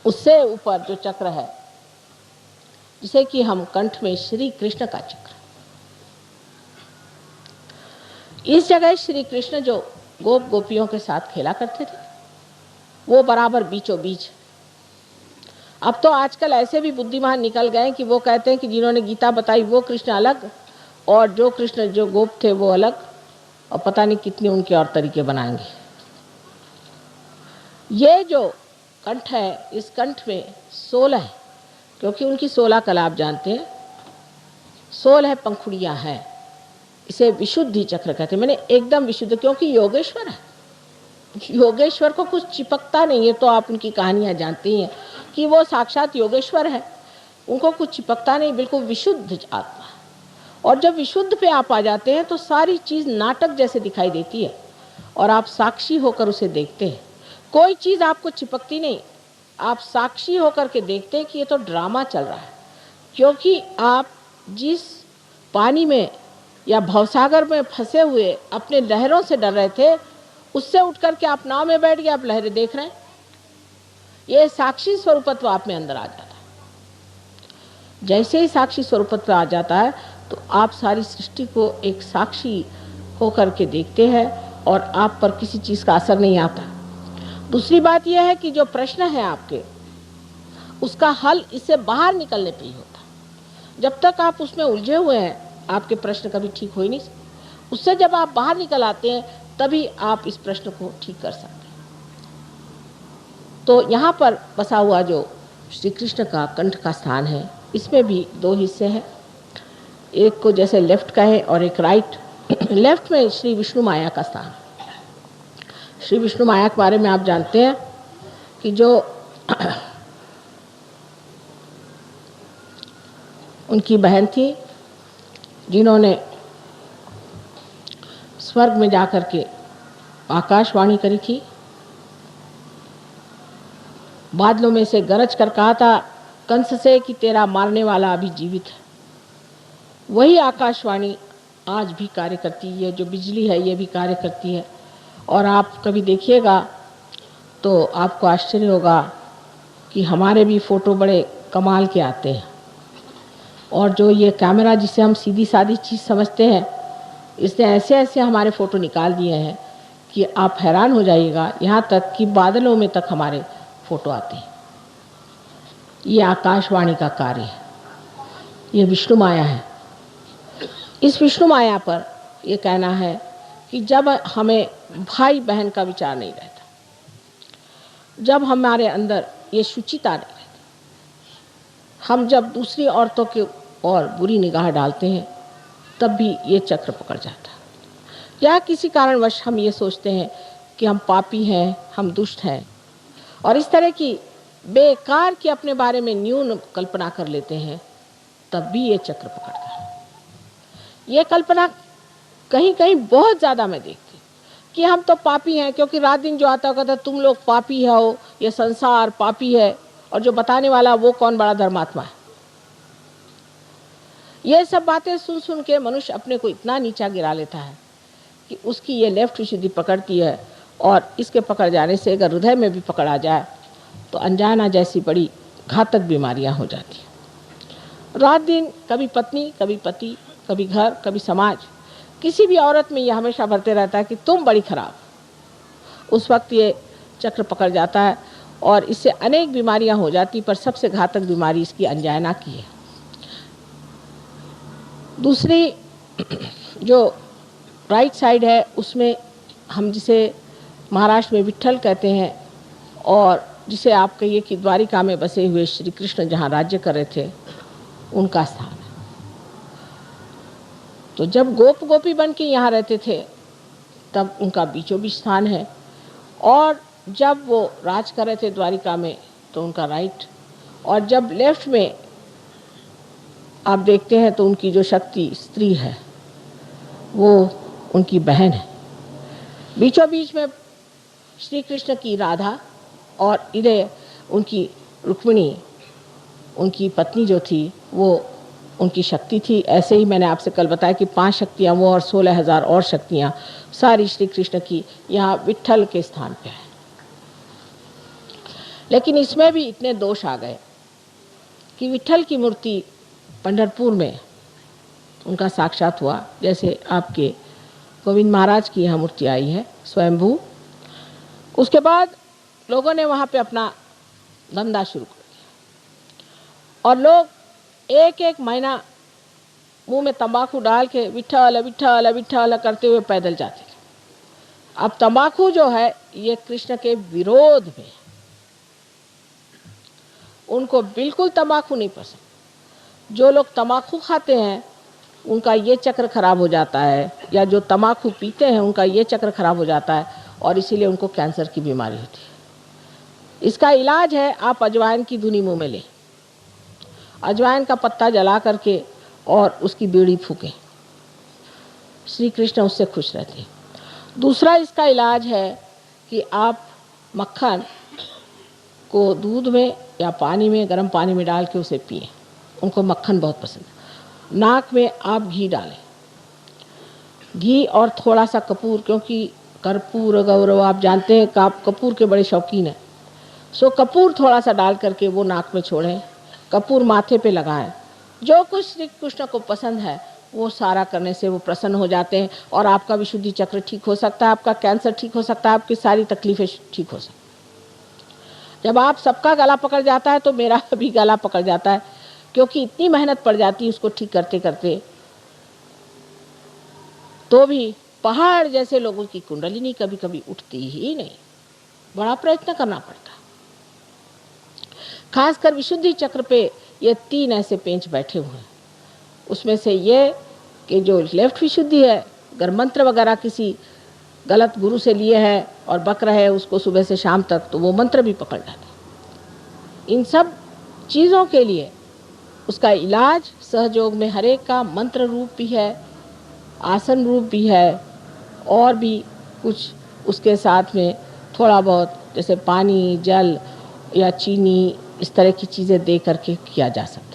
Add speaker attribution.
Speaker 1: उससे ऊपर जो चक्र है, जिसे कि हम कंठ में श्री कृष्ण का चक्र, इस जगह श्री कृष्ण जो गोप गोपियों के साथ खेला करते थे, वो बराबर बीचों बीच। अब तो आजकल ऐसे भी बुद्धिमान निकल गए कि वो कहते हैं कि जिन्होंने गीता बताई वो कृष्ण अलग और जो कृष्ण जो गोप थे वो अलग, और पता नहीं कितने उनके और तरीके बनाएंगे। ये जो कंठ है, इस कंठ में 16 है, क्योंकि उनकी 16 कला आप जानते हैं, 16 पंखुड़ियां हैं। इसे विशुद्धि चक्र कहते हैं, मैंने एकदम विशुद्ध, क्योंकि योगेश्वर है। योगेश्वर को कुछ चिपकता नहीं है। तो आप उनकी कहानियां जानती हैं कि वो साक्षात योगेश्वर है, उनको कुछ चिपकता नहीं, बिल्कुल विशुद्ध आत्मा। और जब विशुद्ध पे आप आ जाते हैं तो सारी चीज़ नाटक जैसे दिखाई देती है और आप साक्षी होकर उसे देखते हैं। कोई चीज़ आपको चिपकती नहीं, आप साक्षी होकर के देखते हैं कि ये तो ड्रामा चल रहा है। क्योंकि आप जिस पानी में या भवसागर में फंसे हुए अपने लहरों से डर रहे थे, उससे उठकर के आप नाव में बैठ गए, आप लहरें देख रहे हैं। ये साक्षी स्वरूपत्व आप में अंदर आ जाता है। जैसे ही साक्षी स्वरूपत्व आ जाता है तो आप सारी सृष्टि को एक साक्षी होकर के देखते हैं और आप पर किसी चीज़ का असर नहीं आता। दूसरी बात यह है कि जो प्रश्न है आपके, उसका हल इससे बाहर निकलने पे ही होता है। जब तक आप उसमें उलझे हुए हैं, आपके प्रश्न कभी ठीक हो ही नहीं सकते। उससे जब आप बाहर निकल आते हैं तभी आप इस प्रश्न को ठीक कर सकते हैं। तो यहाँ पर बसा हुआ जो श्री कृष्ण का कंठ का स्थान है, इसमें भी 2 हिस्से हैं, एक को जैसे लेफ्ट का है और एक राइट। लेफ्ट में श्री विष्णु माया का स्थान। श्री विष्णु माया के बारे में आप जानते हैं कि जो उनकी बहन थी, जिन्होंने स्वर्ग में जाकर के आकाशवाणी करी थी, बादलों में से गरज कर कहा था कंस से कि तेरा मारने वाला अभी जीवित है। वही आकाशवाणी आज भी कार्य करती है, जो बिजली है ये भी कार्य करती है। और आप कभी देखिएगा तो आपको आश्चर्य होगा कि हमारे भी फ़ोटो बड़े कमाल के आते हैं। और जो ये कैमरा जिसे हम सीधी सादी चीज़ समझते हैं, इसने ऐसे ऐसे हमारे फ़ोटो निकाल दिए हैं कि आप हैरान हो जाइएगा। यहाँ तक कि बादलों में तक हमारे फ़ोटो आते हैं। ये आकाशवाणी का कार्य है, ये विष्णु माया है। इस विष्णु माया पर ये कहना है कि जब हमें भाई बहन का विचार नहीं रहता, जब हमारे अंदर ये शुचिता नहीं रहती, हम जब दूसरी औरतों के और बुरी निगाह डालते हैं, तब भी ये चक्र पकड़ जाता है। या किसी कारणवश हम ये सोचते हैं कि हम पापी हैं, हम दुष्ट हैं, और इस तरह की बेकार की अपने बारे में न्यून कल्पना कर लेते हैं, तब भी ये चक्र पकड़ता है। ये कल्पना कहीं कहीं बहुत ज़्यादा मैं देखती कि हम तो पापी हैं, क्योंकि रात दिन जो आता कहता तुम लोग पापी हो, ये संसार पापी है, और जो बताने वाला वो कौन बड़ा धर्मात्मा है। ये सब बातें सुन सुन के मनुष्य अपने को इतना नीचा गिरा लेता है कि उसकी ये लेफ्ट विशुद्धि पकड़ती है। और इसके पकड़ जाने से अगर हृदय में भी पकड़ आ जाए तो अनजाना जैसी बड़ी घातक बीमारियां हो जाती हैं। रात दिन कभी पत्नी, कभी पति, कभी घर, कभी समाज, किसी भी औरत में ये हमेशा भरते रहता है कि तुम बड़ी खराब। उस वक्त ये चक्र पकड़ जाता है और इससे अनेक बीमारियां हो जाती, पर सबसे घातक बीमारी इसकी अनजाना की है। दूसरी जो राइट साइड है, उसमें हम जिसे महाराष्ट्र में विट्ठल कहते हैं, और जिसे आप कहिए कि द्वारिका में बसे हुए श्री कृष्ण जहाँ राज्य कर रहे थे, उनका स्थान है। तो जब गोप गोपी बन के यहाँ रहते थे तब उनका बीचों बीच स्थान है, और जब वो राज कर रहे थे द्वारिका में तो उनका राइट, और जब लेफ्ट में आप देखते हैं तो उनकी जो शक्ति स्त्री है वो उनकी बहन है। बीचों बीच में श्री कृष्ण की राधा, और इधर उनकी रुक्मिणी, उनकी पत्नी जो थी वो उनकी शक्ति थी। ऐसे ही मैंने आपसे कल बताया कि 5 शक्तियाँ वो और 16,000 और शक्तियाँ सारी श्री कृष्ण की यहाँ विट्ठल के स्थान पे है। लेकिन इसमें भी इतने दोष आ गए कि विट्ठल की मूर्ति पंढरपुर में उनका साक्षात हुआ, जैसे आपके गोविंद महाराज की यहाँ मूर्ति आई है स्वयंभू। उसके बाद लोगों ने वहाँ पे अपना धंधा शुरू कर दिया और लोग एक एक महीना मुंह में तंबाकू डाल के विट्ठल विट्ठल विट्ठल करते हुए पैदल जाते थे। अब तंबाकू जो है ये कृष्ण के विरोध में, उनको बिल्कुल तंबाकू नहीं पसंद। जो लोग तंबाकू खाते हैं उनका ये चक्र खराब हो जाता है, या जो तंबाकू पीते हैं उनका ये चक्र खराब हो जाता है और इसीलिए उनको कैंसर की बीमारी होती है। इसका इलाज है आप अजवाइन की धुनी मुंह में लें, अजवाइन का पत्ता जला करके और उसकी बीड़ी फूकें, श्री कृष्ण उससे खुश रहते हैं। दूसरा इसका इलाज है कि आप मक्खन को दूध में या पानी में, गर्म पानी में डाल के उसे पिएं, उनको मक्खन बहुत पसंद है। नाक में आप घी डालें, घी और थोड़ा सा कपूर, क्योंकि कर्पूर गौरव आप जानते हैं कि आप कपूर के बड़े शौकीन हैं, सो कपूर थोड़ा सा डाल करके वो नाक में छोड़ें, कपूर माथे पे लगाएं। जो कुछ श्री कृष्ण को पसंद है वो सारा करने से वो प्रसन्न हो जाते हैं और आपका विशुद्धि चक्र ठीक हो सकता है, आपका कैंसर ठीक हो सकता है, आपकी सारी तकलीफें ठीक हो सकती। जब आप सबका गला पकड़ जाता है तो मेरा भी गला पकड़ जाता है, क्योंकि इतनी मेहनत पड़ जाती है उसको ठीक करते करते, तो भी पहाड़ जैसे लोगों की कुंडलिनी कभी कभी उठती ही नहीं, बड़ा प्रयत्न करना पड़ता। खासकर विशुद्धि चक्र पे ये 3 ऐसे पेंच बैठे हुए हैं। उसमें से ये कि जो लेफ्ट विशुद्धि है, अगर मंत्र वगैरह किसी गलत गुरु से लिए हैं और बक रहे हैं उसको सुबह से शाम तक, तो वो मंत्र भी पकड़ जाते। इन सब चीज़ों के लिए उसका इलाज सहयोग में हर एक का मंत्र रूप भी है, आसन रूप भी है, और भी कुछ उसके साथ में थोड़ा बहुत जैसे पानी, जल या चीनी, इस तरह की चीज़ें दे करके किया जा सकता है।